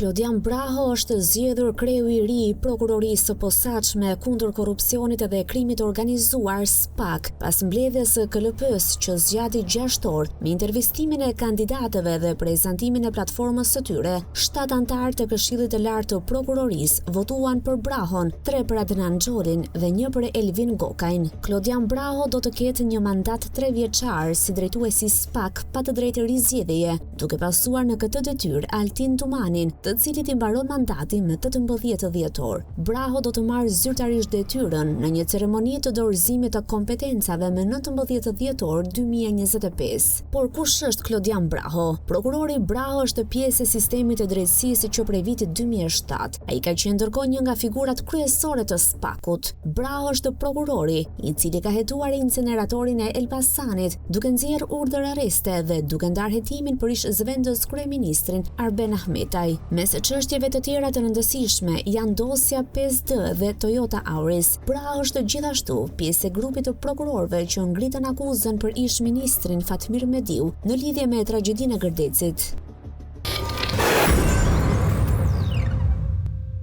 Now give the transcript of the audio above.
Klodian Braho është zgjedhur kreu i ri i prokurorisë së posaçme kundër korrupsionit dhe krimit organizuar SPAK, pas mbledhjes së KLP-s që zgjati 6 orë me intervistimin e kandidatëve dhe prezantimin e platformës së tyre. 7 anëtarë të Këshillit të Lartë të Prokurorisë votuan për Brahon, 3 për Adnan Xholin dhe 1 për Elvin Gokajn. Klodian Braho do të ketë një mandat 3 vjeçar si drejtuesi SPAK pa të drejtë rizgjedhjeje, duke pasuar në këtë detyrë Altin Tumanin, të cilit i mbaron mandati me 18 dhjetor. Braho do të marrë zyrtarisht detyrën në një ceremoni të dorëzimit të kompetencave me 19 dhjetor 2025. Por kush është Klodian Braho? Prokurori Braho është pjesë e sistemit të drejtësisë që prej vitit 2007. Ai ka qenë ndërkohë një nga figurat kryesore të SPAK-ut. Braho është prokurori i cili ka hetuar inceneratorin e Elbasanit, duke nxjerrë urdhër arreste dhe duke ndarë hetimin për ish zëvendës kryeministrin Arben Ahmetaj. Mes çështjeve të tjera të rëndësishme janë dosja 5D dhe Toyota Auris. Braho është gjithashtu pjesë e grupit të prokurorëve që ngritën akuzën për ish ministrin Fatmir Mediu në lidhje me tragjedinë e Gërdecit.